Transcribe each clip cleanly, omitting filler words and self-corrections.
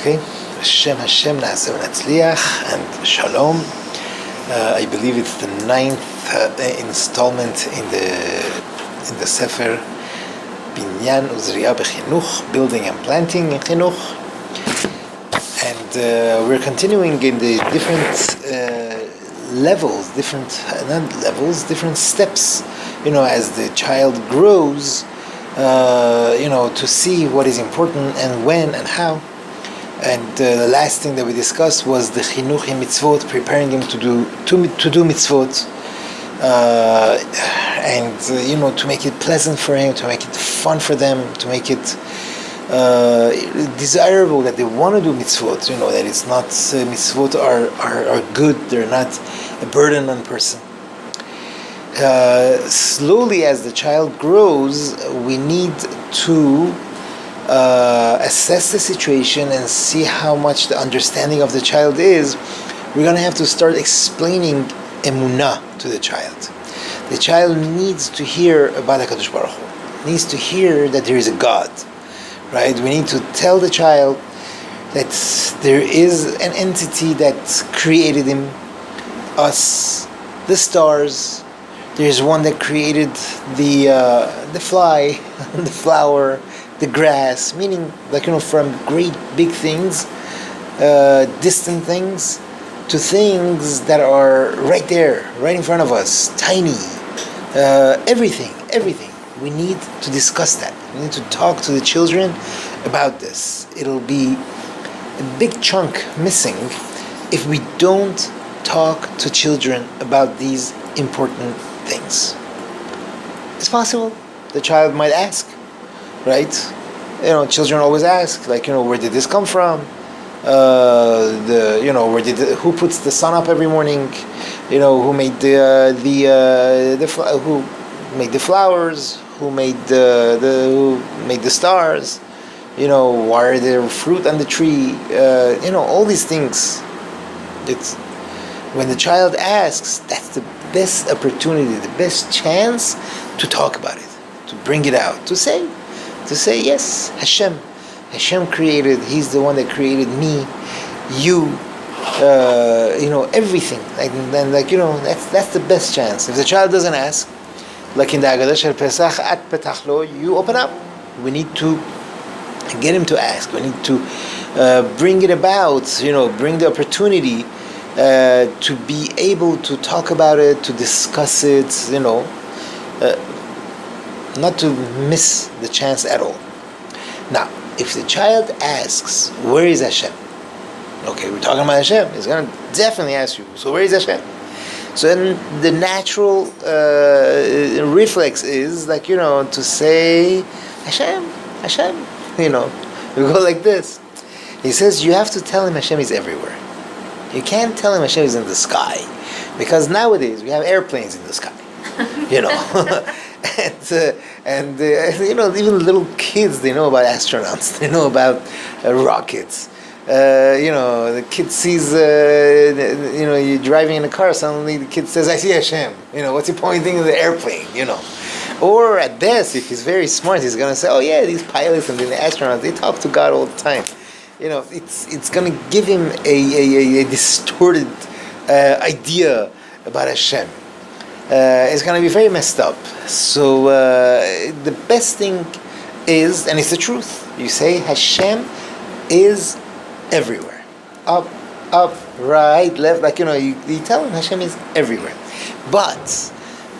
Okay, Hashem Na'aseh v'Natzliach, and Shalom. I believe it's the 9th installment in the Sefer Binyan Uzriya B'Chinuch, building and planting in Chinuch, and we're continuing in the different different steps. As the child grows, to see what is important and when and how. And the last thing that we discussed was the chinuch in mitzvot, preparing him to do mitzvot, and to make it pleasant for him, to make it fun for them, to make it desirable that they want to do mitzvot. That it's not mitzvot are good; they're not a burden on a person. Slowly, as the child grows, we need to assess the situation and see how much the understanding of the child is. We're going to have to start explaining emunah to the child. The child needs to hear about HaKadosh Baruch Hu, needs to hear that there is a God, right? We need to tell the child that there is an entity that created him, us, the stars. There's one that created the fly, the flower, the grass, meaning from great big things, distant things, to things that are right there, right in front of us, tiny, everything. We need to discuss that. We need to talk to the children about this. It'll be a big chunk missing if we don't talk to children about these important things. It's possible the child might ask, right? Children always ask, where did this come from? Who puts the sun up every morning? Who made who made the flowers? Who made the stars? Why are there fruit on the tree? All these things. It's when the child asks, that's the best opportunity, the best chance to talk about it, to bring it out, to say yes, Hashem created. He's the one that created me, you, everything. That's the best chance. If the child doesn't ask, like in the Agadah Shel Pesach, at Petach Lo, you open up. We need to get him to ask. We need to bring it about. Bring the opportunity to be able to talk about it, to discuss it. Not to miss the chance at all. Now, if the child asks, where is Hashem? Okay, we're talking about Hashem. He's going to definitely ask you, so where is Hashem? So then the natural reflex is to say, Hashem. We go like this. He says, you have to tell him Hashem is everywhere. You can't tell him Hashem is in the sky, because nowadays we have airplanes in the sky. And even little kids, they know about astronauts. They know about rockets. The kid sees, you're driving in a car. Suddenly the kid says, "I see Hashem." What's he pointing at the airplane? Or at best, if he's very smart, he's gonna say, "Oh yeah, these pilots and the astronauts, they talk to God all the time." It's gonna give him a distorted idea about Hashem. It's going to be very messed up. So the best thing is, and it's the truth, you say Hashem is everywhere. Up, right, left, you tell him Hashem is everywhere. But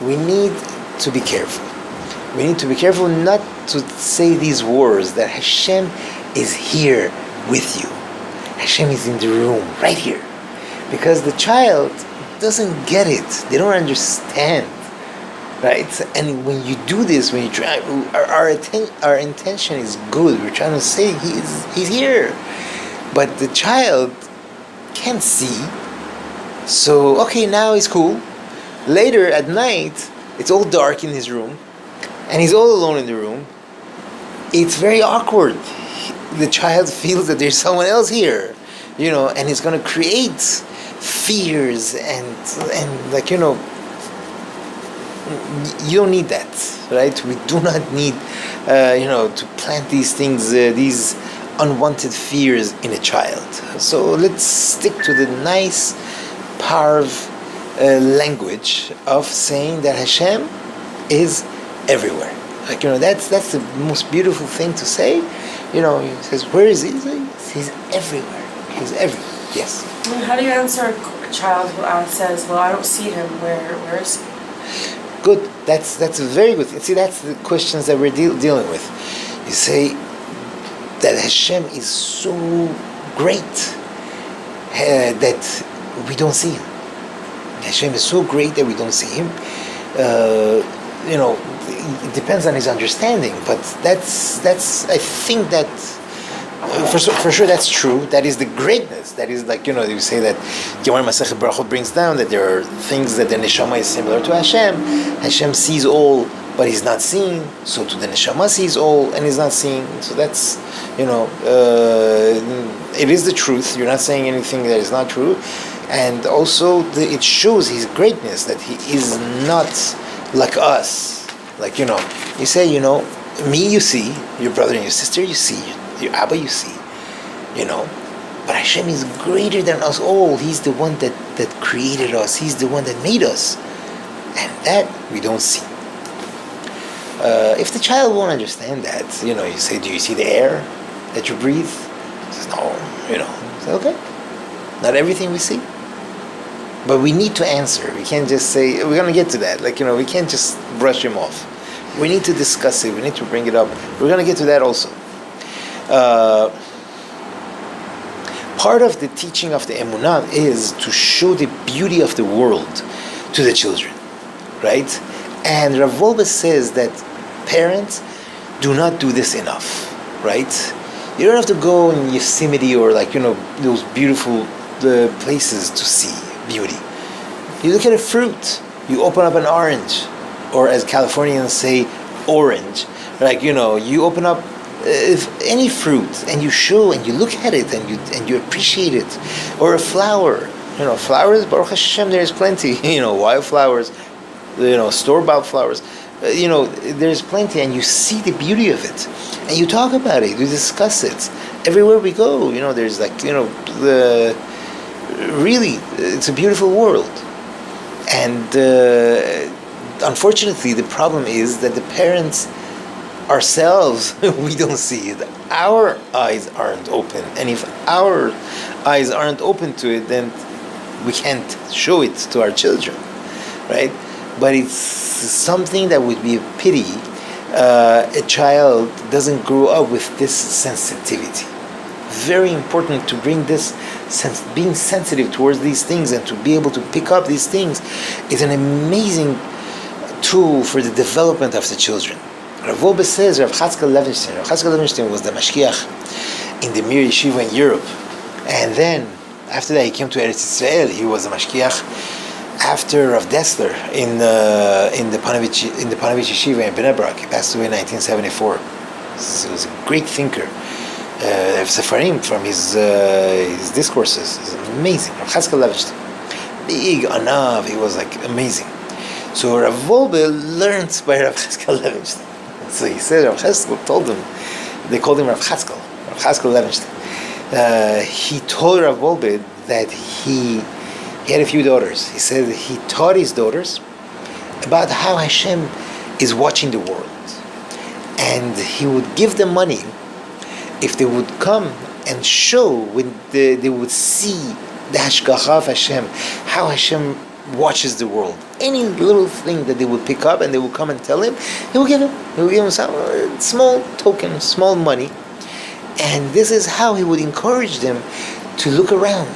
we need to be careful. We need to be careful not to say these words, that Hashem is here with you. Hashem is in the room, right here. Because the child doesn't get it. They don't understand, right? And when you do this, when you try, our intention is good. We're trying to say he's here, but the child can't see. So okay, now he's cool. Later at night, it's all dark in his room, and he's all alone in the room. It's very awkward. The child feels that there's someone else here, and he's going to create fears and you don't need that, right? We do not need to plant these things, these unwanted fears in a child. So let's stick to the nice, parv language of saying that Hashem is everywhere. Like, that's the most beautiful thing to say. He says, where is he? He's everywhere. He's everywhere. Yes. How do you answer a child who says, well, I don't see him, where is he? Good. That's a very good thing. See, that's the questions that we're dealing with. You say that Hashem is so great that we don't see him. Hashem is so great that we don't see him. It depends on his understanding, but that's I think that for sure that's true. That is the greatness. That is like, you say that Gemara Masechet Brachot brings down that there are things that the neshama is similar to Hashem. Hashem sees all, but he's not seeing. So to the neshama sees all, and he's not seeing. So that's, it is the truth. You're not saying anything that is not true. And also it shows his greatness, that he is not like us. Like, you say, me you see, your brother and your sister you see, your Abba you see, but Hashem is greater than us all. He's the one that created us. He's the one that made us. And that we don't see. If the child won't understand that, you say, do you see the air that you breathe? He says, no, say, okay. Not everything we see. But we need to answer. We can't just say, we're going to get to that. Like, we can't just brush him off. We need to discuss it. We need to bring it up. We're going to get to that also. Part of the teaching of the Emunah is to show the beauty of the world to the children, right? And Rav Wolbe says that parents do not do this enough, right? You don't have to go in Yosemite or those beautiful places to see beauty. You look at a fruit. You open up an orange, or as Californians say, orange. You open up any fruit and you show and you look at it and you appreciate it. Or a flower. Flowers, Baruch Hashem, there's plenty. Wildflowers, store-bought flowers. There's plenty, and you see the beauty of it, and you talk about it, you discuss it. Everywhere we go, there's really, it's a beautiful world. And unfortunately, the problem is that the parents ourselves, we don't see it. Our eyes aren't open. And if our eyes aren't open to it, then we can't show it to our children, right? But it's something that would be a pity a child doesn't grow up with this sensitivity. Very important to bring this being sensitive towards these things and to be able to pick up these things is an amazing tool for the development of the children. Rav Wolbe says Rav Yachad Kollel was the mashkiach in the Mir Yeshiva in Europe, and then after that he came to Eretz Yisrael. He was a mashkiach after Rav Dessler in the Panovich Yeshiva in Bnei Brak. He passed away in 1974. He was a great thinker. Sefarim from his discourses is amazing. Rav Yachad Kollel, big anav, he was amazing. So Rav Wolbe learned by Rav Yachad Kollel. So he said Rav Cheskel told him, they called him Rav Cheskel Levenstein. He told Rav Wolbe that he had a few daughters. He said he taught his daughters about how Hashem is watching the world. And he would give them money if they would come and show, when they would see the hashgacha of Hashem, how Hashem watches the world. Any little thing that they would pick up and they would come and tell him, he would give him some small token, small money. And this is how he would encourage them to look around,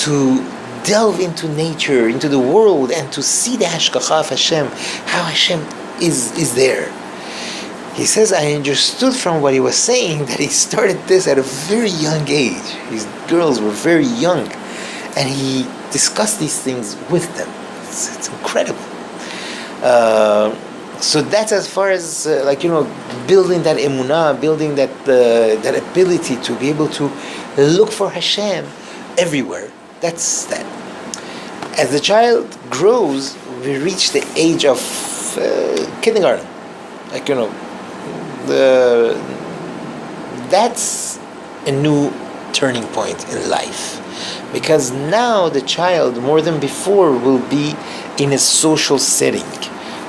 to delve into nature, into the world, and to see the hashgacha of Hashem, how Hashem is there. He says, I understood from what he was saying that he started this at a very young age. His girls were very young, and he discussed these things with them. It's incredible. So that's as far as building that emunah, building that ability to be able to look for Hashem everywhere. That's that. As the child grows, we reach the age of kindergarten. That's a new turning point in life, because now the child, more than before, will be in a social setting.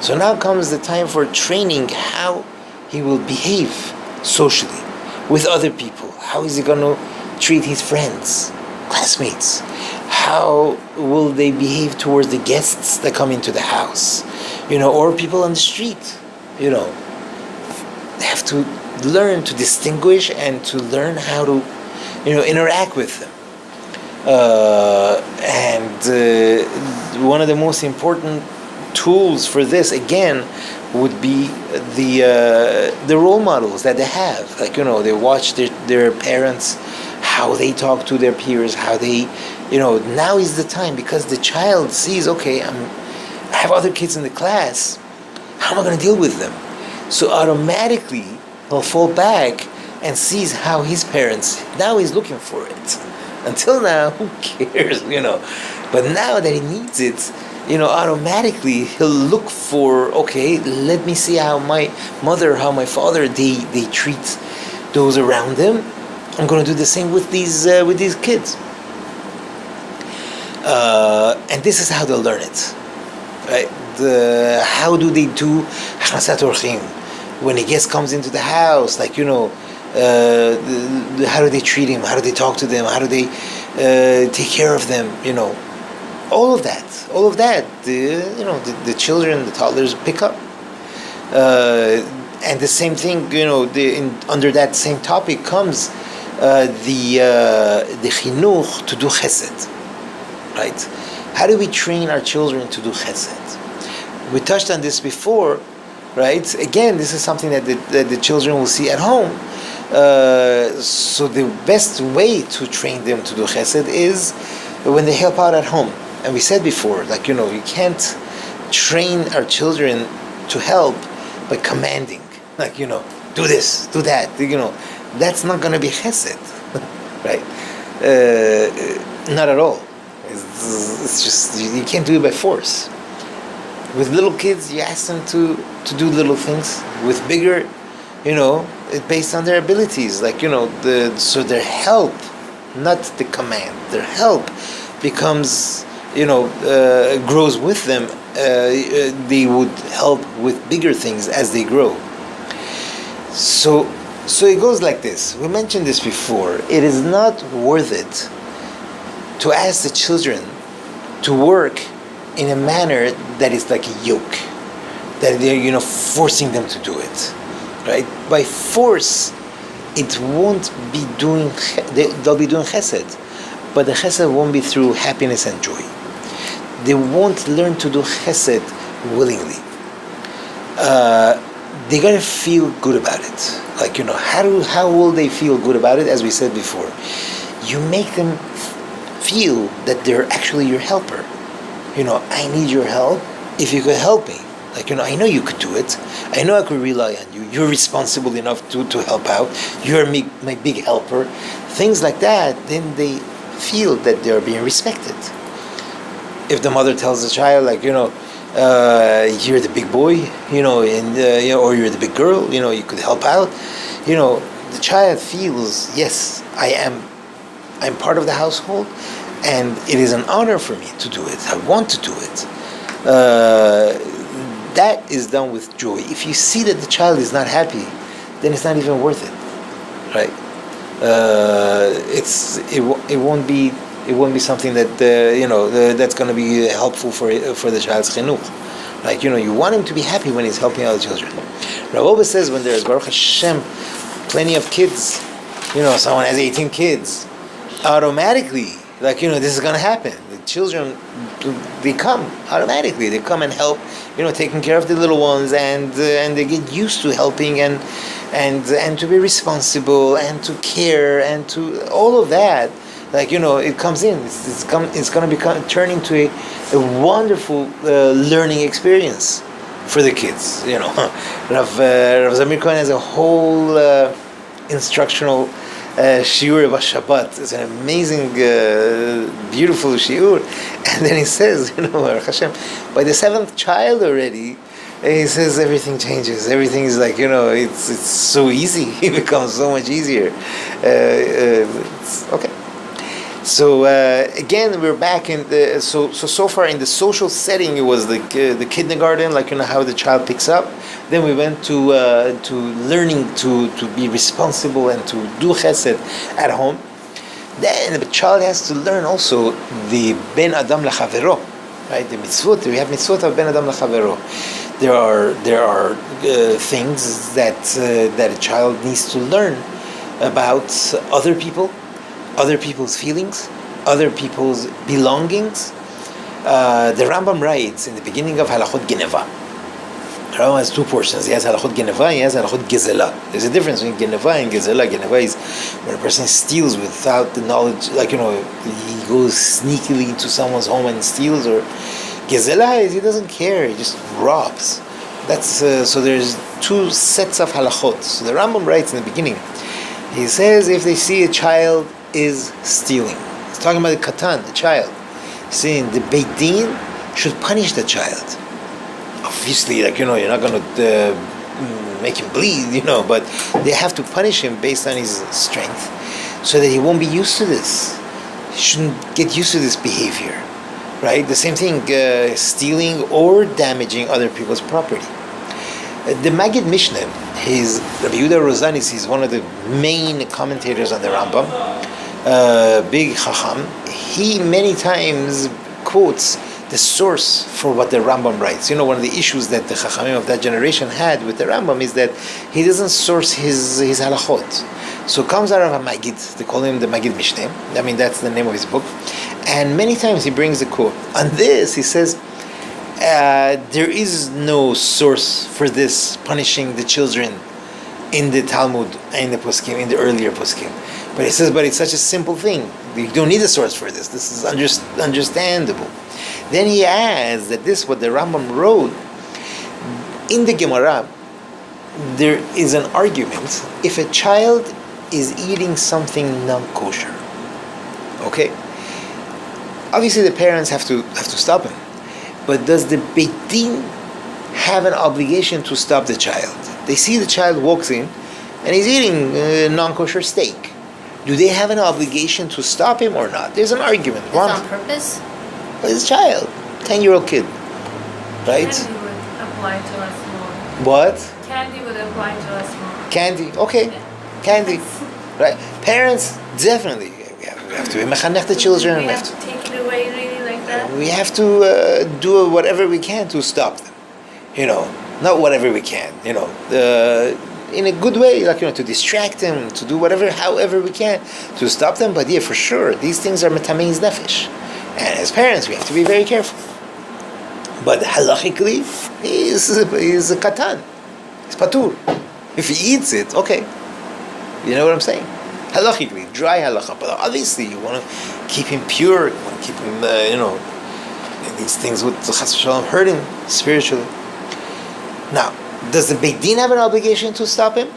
So now comes the time for training how he will behave socially with other people. How is he going to treat his friends, classmates? How will they behave towards the guests that come into the house, or people on the street? They have to learn to distinguish and to learn how to, interact with them. And one of the most important tools for this, again, would be the role models that they have. Like, they watch their parents, how they talk to their peers, how they, now is the time, because the child sees, okay, I have other kids in the class, how am I going to deal with them? So automatically he'll fall back and sees how his parents, now he's looking for it. Until now, who cares, But now that he needs it, automatically he'll look for, okay, let me see how my mother, how my father, they treat those around them. I'm going to do the same with these kids. And this is how they'll learn it. Right? How do they do Hanasat Orchim? When a guest comes into the house, like, how do they treat him? How do they talk to them? How do they take care of them? All of that, the children, the toddlers pick up. And the same thing, under that same topic comes the Chinuch to do Chesed, right? How do we train our children to do Chesed? We touched on this before, right? Again, this is something that the children will see at home. So the best way to train them to do Chesed is when they help out at home. And we said before, like, you can't train our children to help by commanding. Like, do this, do that. That's not going to be Chesed, right? Not at all. It's just, you can't do it by force. With little kids, you ask them to do little things. With bigger, it's based on their abilities. Like, so their help, not the command, their help becomes, grows with them. They would help with bigger things as they grow. So it goes like this. We mentioned this before. It is not worth it to ask the children to work in a manner that is like a yoke, that they're forcing them to do it, right? By force, it won't be doing. They'll be doing chesed, but the chesed won't be through happiness and joy. They won't learn to do chesed willingly. They gotta feel good about it. Like, how will they feel good about it? As we said before, you make them feel that they're actually your helper. I need your help. If you could help me, like, I know you could do it. I know I could rely on you. You're responsible enough to help out. You're my big helper. Things like that, then they feel that they're being respected. If the mother tells the child, like, you're the big boy, or you're the big girl, you could help out, the child feels, yes, I'm part of the household, and it is an honor for me to do it. I want to do it. That is done with joy. If you see that the child is not happy, then it's not even worth it, right? It won't be something that that's going to be helpful for the child's chinuch. Like, you want him to be happy when he's helping other children. Rabbi says when there's Baruch Hashem plenty of kids, someone has 18 kids, automatically, like, this is going to happen. The children, they come automatically. They come and help, taking care of the little ones, and they get used to helping and to be responsible and to care and to all of that. Like, it comes in. It's going to turn into a wonderful learning experience for the kids. Rav Zamir Cohen has a whole instructional shiur about Shabbat. It's an amazing, beautiful shiur. And then he says, Baruch Hashem, by the seventh child already, And he says everything changes. Everything is like, it's so easy. It becomes so much easier. Okay. So again, we're back in the so far in the social setting. It was the kindergarten, like how the child picks up. Then we went to learning to be responsible and to do chesed at home. Then the child has to learn also the ben adam lachavero, right? The mitzvot. We have mitzvot of ben adam lachavero. There are things that a child needs to learn about other people, other people's feelings, other people's belongings. The Rambam writes in the beginning of Halachot Geneva. The Rambam has two portions. He has Halachot Geneva, he has Halachot Gezela. There's a difference between Geneva and Gezela. Geneva is when a person steals without the knowledge, he goes sneakily into someone's home and steals, or Gezela is he doesn't care, he just robs. That's so there's two sets of halachot. So the Rambam writes in the beginning, he says if they see a child is stealing, he's talking about the katan, the child, saying the Beit Din should punish the child. Obviously, you're not going to make him bleed, but they have to punish him based on his strength, so that he won't be used to this. He shouldn't get used to this behavior. Right? The same thing, stealing or damaging other people's property. The Maggid Mishneh, Rabbi Yehuda Rozanis, he's one of the main commentators on the Rambam, big Chacham. He many times quotes the source for what the Rambam writes. One of the issues that the Chachamim of that generation had with the Rambam is that he doesn't source his halachot. So it comes out of a Maggid, they call him the Maggid Mishneh. That's the name of his book. And many times he brings a quote. On this, he says, there is no source for this punishing the children in the Talmud, in the Poskim, in the earlier Poskim. But he says, but it's such a simple thing. You don't need a source for this. This is understandable. Then he adds that this, what the Rambam wrote, in the Gemara, there is an argument if a child is eating something non-kosher. Okay? Obviously, the parents have to stop him. But does the Beit Din have an obligation to stop the child? They see the child walks in, and he's eating non-kosher steak. Do they have an obligation to stop him or not? There's an argument. Is on purpose? Well, it's a child, 10-year-old kid, right? Candy would apply to us more. What? Candy would apply to us more. Candy, okay. Yeah. Candy, right? Parents, definitely. We have to mechanech the children. We have to take it away really like that. We have to do whatever we can to stop them. Not whatever we can. In a good way, to distract them, to do however we can to stop them. But for sure, these things are metameiz nefesh, and as parents, we have to be very careful. But halachically, he's a katan. He's patur. If he eats it, okay. You know what I'm saying? Halachically, dry halacha. But obviously, you want to keep him pure. You want to keep him, these things would chas v'shalom hurt him spiritually. Now, does the Beit Din have an obligation to stop him?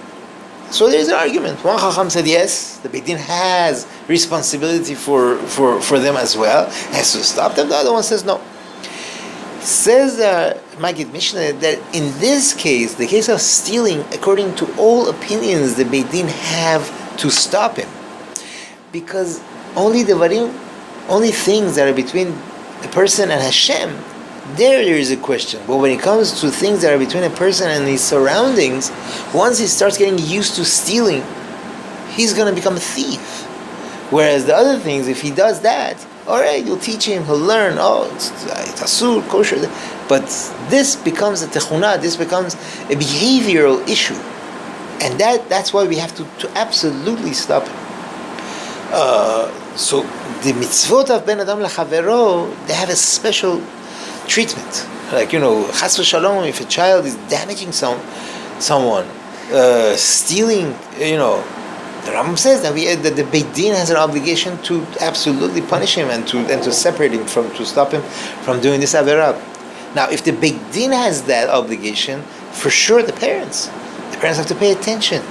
So there's an argument. One Chacham said yes, the Beit Din has responsibility for them as well, has to stop them. The other one says no. Says Maggid Mishneh that in this case, the case of stealing, according to all opinions, the Beit Din have to stop him, because only things that are between a person and Hashem, there is a question. But when it comes to things that are between a person and his surroundings, once he starts getting used to stealing, he's going to become a thief. Whereas the other things, if he does that, all right, you'll teach him, he'll learn, it's asur, kosher. But this becomes a techuna, this becomes a behavioral issue. And that's why we have to absolutely stop him. So the mitzvot of ben adam lachavero, they have a special treatment. Chas v'shalom, if a child is damaging someone, stealing, the Rambam says that the Beit Din has an obligation to absolutely punish him and to separate him to stop him from doing this averah. Now, if the Beit Din has that obligation, for sure the parents have to pay attention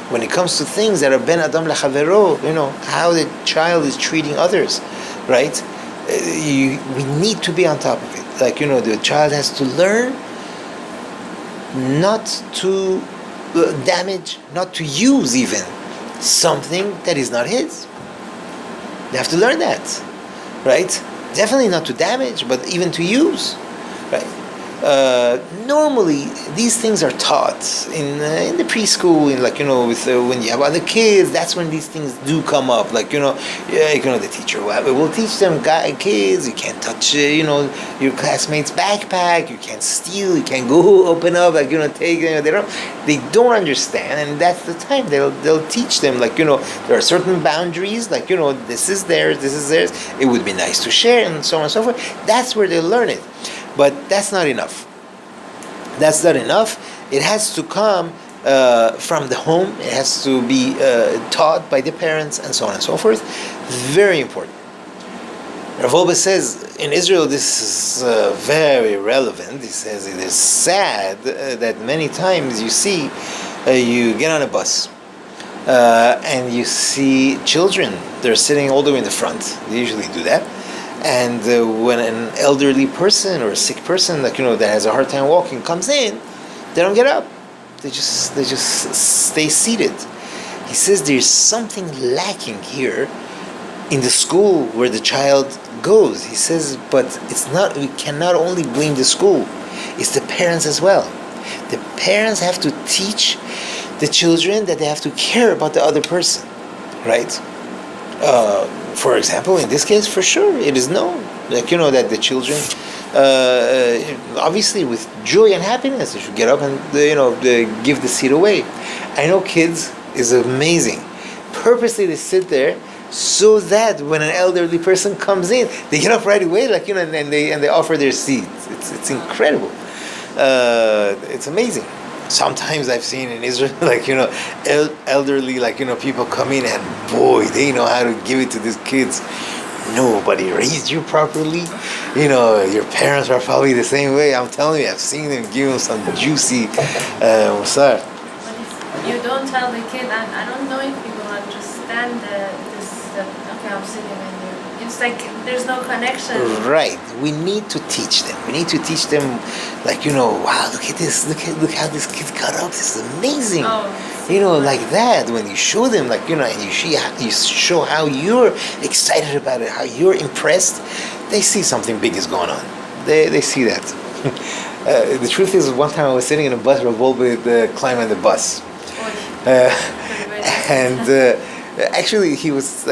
when it comes to things that are ben adam lachavero. How the child is treating others, right? We need to be on top of it. The child has to learn not to damage, not to use even something that is not his. They have to learn that, right? Definitely not to damage, but even to use, right? Normally, these things are taught in the preschool, in with when you have other kids. That's when these things do come up. The teacher will teach them, kids, you can't touch, your classmate's backpack. You can't steal. You can't go open up, take. They don't understand, and that's the time they'll teach them. There are certain boundaries. This is theirs. This is theirs. It would be nice to share, and so on and so forth. That's where they learn it. But that's not enough. That's not enough. It has to come from the home. It has to be taught by the parents, and so on and so forth. Very important. Rabbi says in Israel this is very relevant. He says it is sad that many times you see, you get on a bus and you see children. They're sitting all the way in the front. They usually do that. And when an elderly person or a sick person that has a hard time walking comes in, they don't get up. They just stay seated. He says there's something lacking here in the school where the child goes. He says, but it's not. We cannot only blame the school. It's the parents as well. The parents have to teach the children that they have to care about the other person, right? For example, in this case, for sure, it is known, that the children, obviously, with joy and happiness, they should get up and, give the seat away. I know kids is amazing. Purposely, they sit there so that when an elderly person comes in, they get up right away, and they offer their seat. It's incredible. It's amazing. Sometimes I've seen in Israel, elderly, people come in and boy, they know how to give it to these kids. Nobody raised you properly. Your parents are probably the same way. I'm telling you, I've seen them give them some juicy musar. But if you don't tell the kid, I don't know if he will understand okay, I'm sitting in here. It's like there's no connection. Right. We need to teach them. We need to teach them, wow, look at this. Look how this kid got up. This is amazing. Like that. When you show them, and you show how you're excited about it, how you're impressed, they see something big is going on. They see that. The truth is, one time I was sitting in a bus, Rabbi climbed on the bus. Actually, he was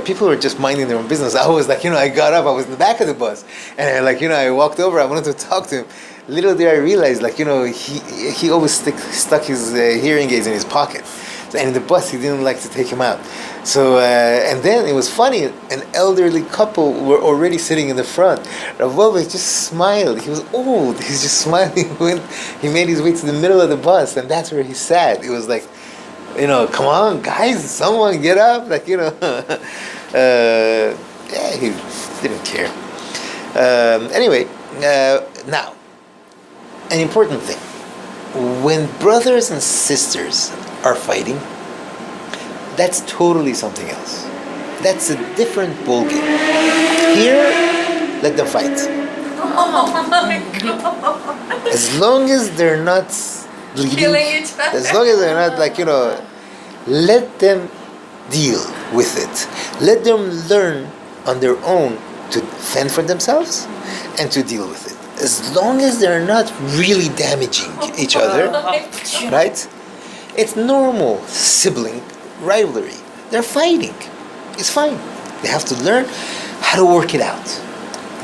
people were just minding their own business. I was I got up, I was in the back of the bus, and I walked over, I wanted to talk to him. Little did I realize, he always stuck his hearing aids in his pocket. And in the bus, he didn't like to take him out. So, and then it was funny, an elderly couple were already sitting in the front. Rabbi just smiled. He was old. He's just smiling when he made his way to the middle of the bus, and that's where he sat. It was come on, guys, someone get up. He didn't care. Anyway, now, an important thing. When brothers and sisters are fighting, that's totally something else. That's a different ballgame. Here, let them fight. Oh my God. As long as they're not bleeding, Killing each other. as long as they're not let them deal with it. Let them learn on their own to fend for themselves and to deal with it. As long as they're not really damaging each other, right? It's normal sibling rivalry. They're fighting. It's fine. They have to learn how to work it out.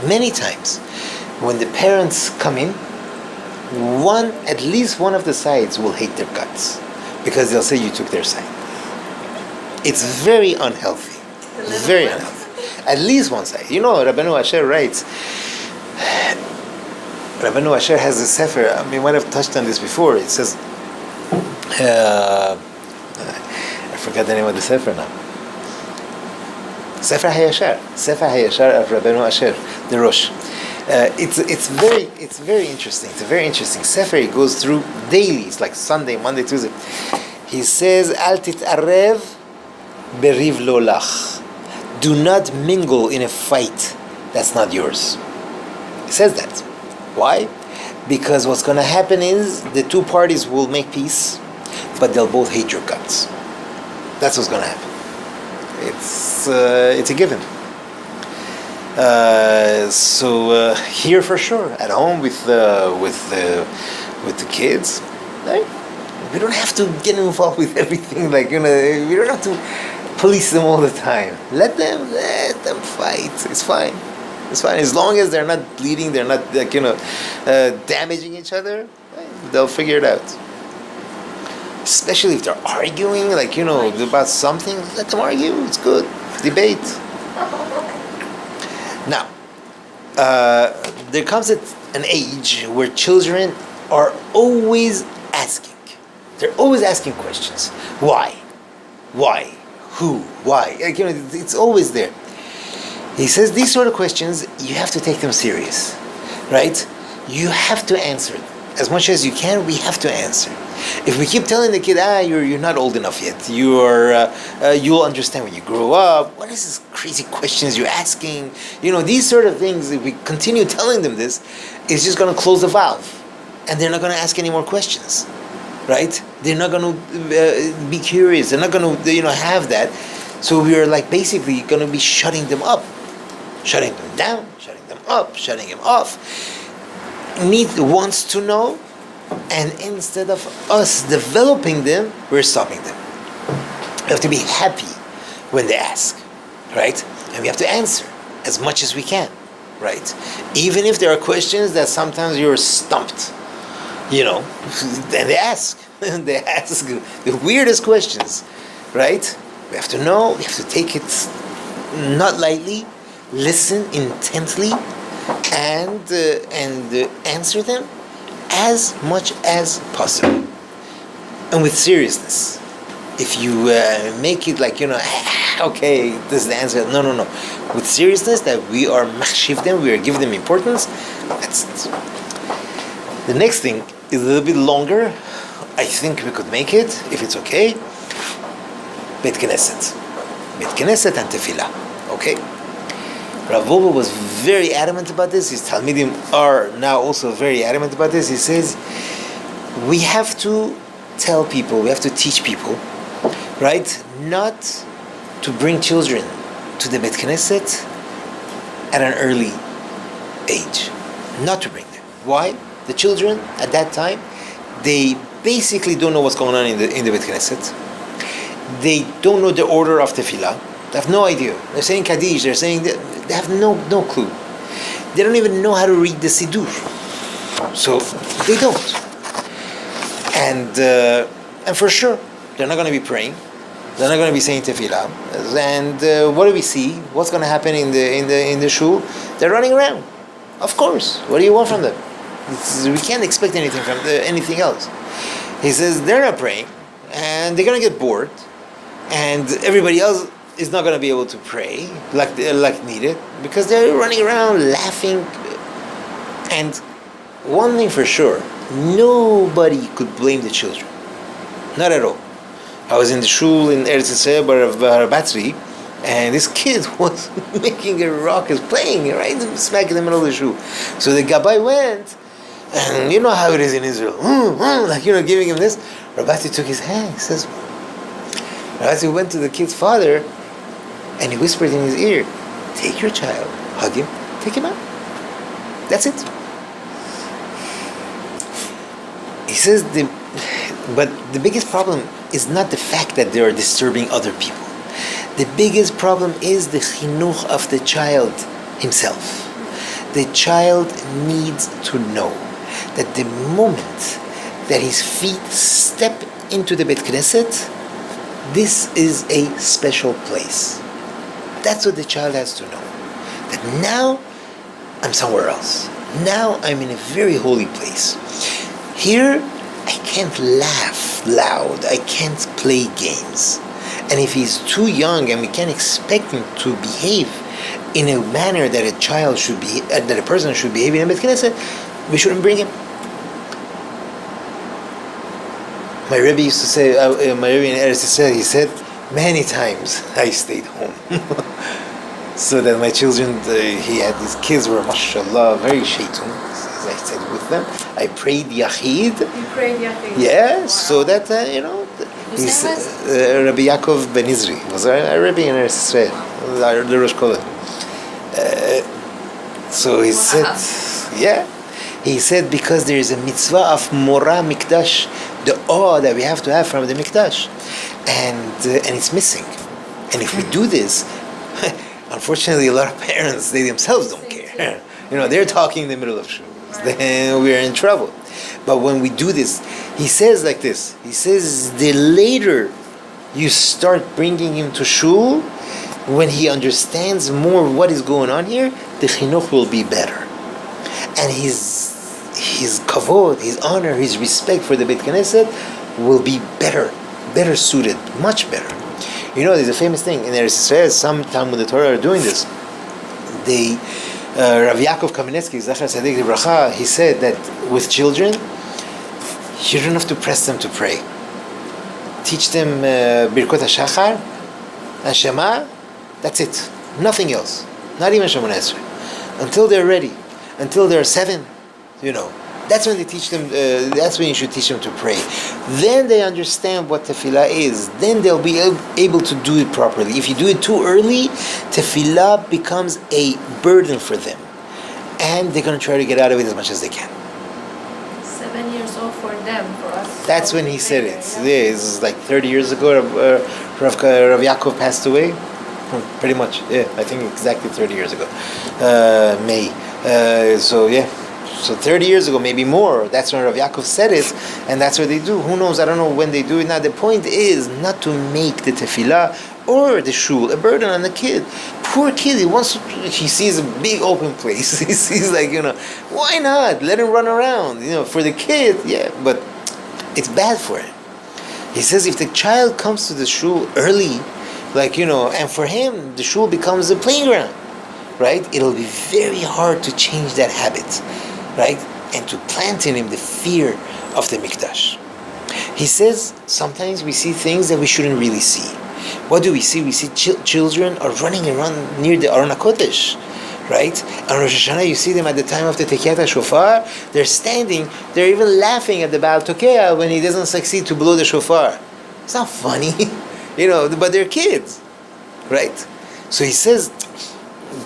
Many times, when the parents come in, at least one of the sides will hate their guts because they'll say you took their side. It's very unhealthy. Very unhealthy. At least one side. Rabbi Asher writes, Rabbi Asher has a sefer, we might have touched on this before. It says, I forgot the name of the sefer now. Sefer HaYashar of Rabbi Asher, the Rosh. It's very interesting. It's a very interesting sefer. He goes through daily. It's like Sunday, Monday, Tuesday. He says, Al tit'arev beriv lo lach. Do not mingle in a fight that's not yours. He says that. Why? Because what's going to happen is the two parties will make peace, but they'll both hate your guts. That's what's going to happen. It's a given. So here for sure, at home with the kids, right? We don't have to get involved with everything. We don't have to police them all the time. Let them fight. It's fine. It's fine as long as they're not bleeding. They're not damaging each other. Right? They'll figure it out. Especially if they're arguing, about something. Let them argue. It's good. Debate. Now, there comes an age where children are always asking. They're always asking questions. Why? Why? Who? Why? It's always there. He says these sort of questions, you have to take them serious, right? You have to answer them. As much as you can, we have to answer. If we keep telling the kid, you're not old enough yet. You'll understand when you grow up. What is this crazy questions you're asking? These sort of things, if we continue telling them this, it's just going to close the valve. And they're not going to ask any more questions, right? They're not going to be curious. They're not going to, have that. So we are basically going to be shutting them up. Shutting them down, shutting them up, shutting them off. Wants to know, and instead of us developing them, we're stopping them. We have to be happy when they ask, right? And we have to answer as much as we can, right? Even if there are questions that sometimes you're stumped, then they ask. They ask the weirdest questions, right? We have to know, we have to take it not lightly, listen intently, and answer them as much as possible, and with seriousness. If you make it okay, this is the answer. No. With seriousness, that we are machshiv them, we are giving them importance. That's it. The next thing is a little bit longer. I think we could make it, if it's okay. Bet Knesset and Tefillah. Okay. Rav Bobo was very adamant about this. His Talmidim are now also very adamant about this. He says, we have to tell people, we have to teach people, right, not to bring children to the Bet Knesset at an early age. Not to bring them. Why? The children at that time, they basically don't know what's going on in the Bet Knesset. They don't know the order of Tefillah. They have no idea. They're saying Kaddish. They're saying they have no clue. They don't even know how to read the Siddur. So they don't. And for sure, they're not going to be praying. They're not going to be saying Tefillah. And what do we see? What's going to happen in the shul? They're running around. Of course. What do you want from them? We can't expect anything from anything else. He says they're not praying, and they're going to get bored, and everybody else is not going to be able to pray like needed because they're running around laughing. And one thing for sure, nobody could blame the children, not at all. I was in the shul in Eretz Yisrael Barabatri, and this kid was making a ruckus, playing right smack in the middle of the shul. So the Gabbai went, and you know how it is in Israel, giving him this. Rabbi took his hand. He says, Rabbi went to the kid's father, and he whispered in his ear, take your child, hug him, take him out. That's it. He says, but the biggest problem is not the fact that they are disturbing other people. The biggest problem is the chinuch of the child himself. The child needs to know that the moment that his feet step into the Bet Knesset, this is a special place. That's what the child has to know. That now I'm somewhere else. Now I'm in a very holy place. Here I can't laugh loud. I can't play games. And if he's too young and we can't expect him to behave in a manner that a child should be, that a person should behave in a Bet Knesset, we shouldn't bring him. My Rabbi used to say, my Rabbi in Eretz Yisrael, he said, many times I stayed home. So that my children, he had these kids were, mashallah, very shaitun. I said with them. I prayed Yachid. You prayed Yachid. Yeah, so that, Whose he's name was? Rabbi Yaakov Ben Izri. Was a Rabbi in Eretz Israel, the Rosh Kollel. So he said, he said, because there is a mitzvah of Mora Mikdash, the awe that we have to have from the Mikdash, and it's missing. And if we do this, unfortunately, a lot of parents, they themselves don't care. They're talking in the middle of shul. Then we're in trouble. But when we do this, he says like this. He says, the later you start bringing him to shul, when he understands more what is going on here, the chinuch will be better. And his kavod, his honor, his respect for the Beit Knesset will be better suited, much better. There's a famous thing in Eretz Israel. Some Talmud Torah are doing this. Rav Yaakov Kamenetsky, Zachar Tzaddik Libracha, he said that with children, you don't have to press them to pray. Teach them Birkot HaShachar and Shema. That's it. Nothing else. Not even Shemona Esrei. Until they're ready. Until they're 7. That's when they teach them. That's when you should teach them to pray. Then they understand what tefillah is. Then they'll be able to do it properly. If you do it too early, tefillah becomes a burden for them, and they're going to try to get out of it as much as they can. 7 years old for them, for us. That's when he said it. Yeah, it's like 30 years ago. Rav Yaakov passed away. Pretty much. Yeah, I think exactly 30 years ago. May. So 30 years ago, maybe more, that's when Rav Yaakov said it, and that's what they do. Who knows? I don't know when they do it now. The point is not to make the tefillah or the shul a burden on the kid. Poor kid, he sees a big open place. He sees why not? Let him run around. For the kid, yeah, but it's bad for him. He says if the child comes to the shul early, and for him, the shul becomes a playground, right? It'll be very hard to change that habit. Right? And to plant in him the fear of the Mikdash. He says, sometimes we see things that we shouldn't really see. What do we see? We see children are running around near the Aron HaKodesh. Right? On Rosh Hashanah, you see them at the time of the Tekiyat HaShofar. They're standing, they're even laughing at the Baal Tokeah when he doesn't succeed to blow the shofar. It's not funny, but they're kids. Right? So he says,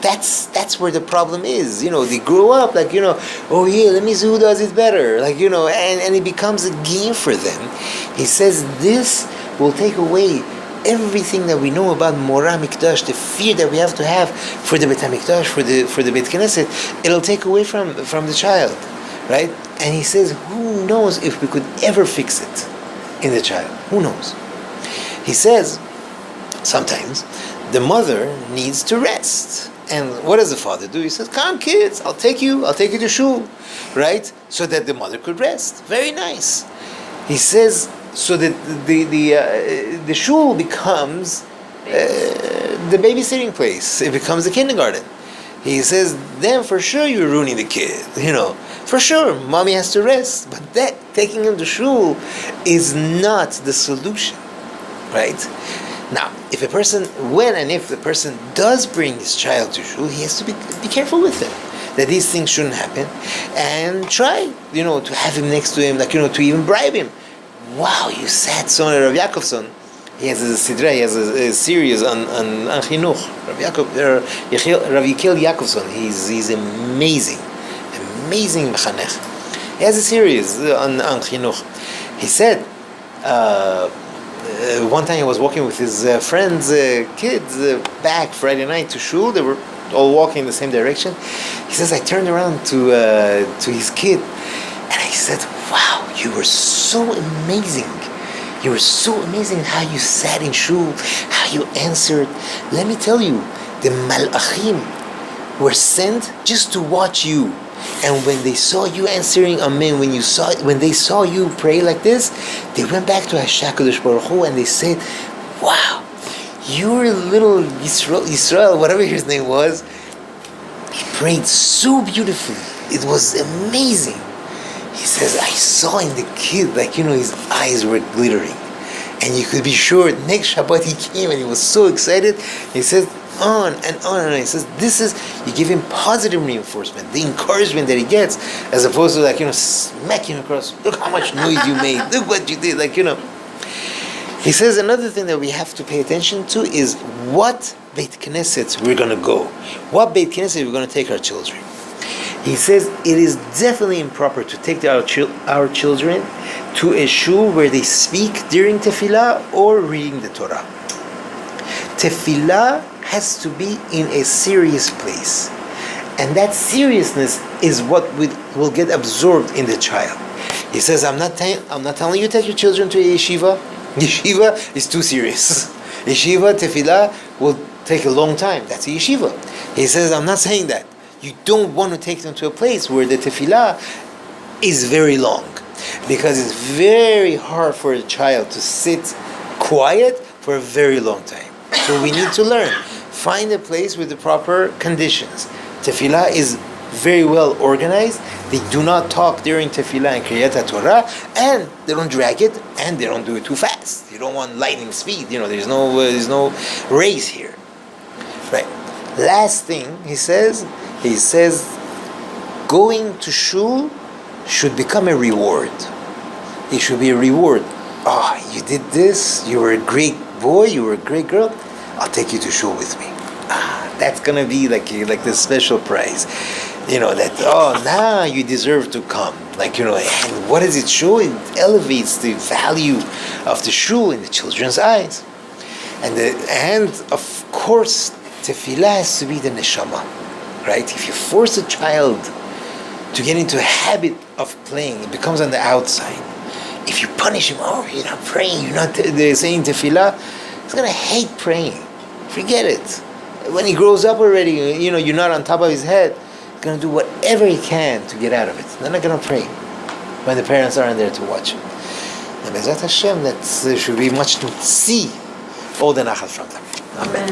that's where the problem is. They grow up let me see who does it better. And it becomes a game for them. He says this will take away everything that we know about Mora Mikdash, the fear that we have to have for the Beit HaMikdash, for the Beit Knesset. It'll take away from the child, right? And he says, who knows if we could ever fix it in the child? Who knows? He says, sometimes the mother needs to rest. And what does the father do? He says, come kids, I'll take you to shul, right? So that the mother could rest. Very nice. He says, so that the shul becomes the babysitting place. It becomes the kindergarten. He says, then for sure you're ruining the kid, For sure, mommy has to rest. But that, taking him to shul is not the solution, right? Now, if the person does bring his child to shul, he has to be careful with him, that these things shouldn't happen, and try, to have him next to him, to even bribe him. Wow, you sad son of Rav Yaakovson. He has a sidra, he has a series on Chinuch. Rav Yachad Yaakovson, he's amazing mechanech. He has a series on Chinuch. He said, one time he was walking with his friends' kids back Friday night to shul. They were all walking in the same direction. He says, I turned around to his kid and I said, wow, you were so amazing. You were so amazing how you sat in shul, how you answered. Let me tell you, the malachim were sent just to watch you. And when they saw you answering Amen, when they saw you pray like this, they went back to Yachad Kollel and they said, wow, your little Yisrael, whatever his name was, he prayed so beautifully. It was amazing. He says, I saw in the kid, his eyes were glittering. And you could be sure, next Shabbat he came and he was so excited. He said, on and on and on. He says, this is, you give him positive reinforcement, the encouragement that he gets, as opposed to like, smacking across, look how much noise you made, look what you did, He says another thing that we have to pay attention to is what Beit Knesset we're going to go. What Beit Knesset we're going to take our children. He says it is definitely improper to take our children to a shul where they speak during tefillah or reading the Torah. Tefillah has to be in a serious place. And that seriousness is what will get absorbed in the child. He says, I'm not telling you to take your children to a yeshiva. Yeshiva is too serious. Yeshiva, tefillah will take a long time. That's a yeshiva. He says, I'm not saying that. You don't want to take them to a place where the tefillah is very long. Because it's very hard for a child to sit quiet for a very long time. So we need to learn. Find a place with the proper conditions. Tefillah is very well organized. They do not talk during tefillah and kriyat Torah, and they don't drag it, and they don't do it too fast. You don't want lightning speed. There's no race here. Right. Last thing he says, going to shul should become a reward. It should be a reward. You did this. You were a great boy. You were a great girl. I'll take you to shul with me. That's gonna be like the special prize. Now you deserve to come. And what does it show? It elevates the value of the shul in the children's eyes. And of course, tefillah has to be the neshama, right? If you force a child to get into a habit of playing, it becomes on the outside. If you punish him, you're not praying, you're not saying tefillah, he's gonna hate praying. Forget it. When he grows up already, you're not on top of his head, he's going to do whatever he can to get out of it. They're not going to pray when the parents aren't there to watch him. And Bezrat Hashem, that should be much to see all the nachat from them. Amen.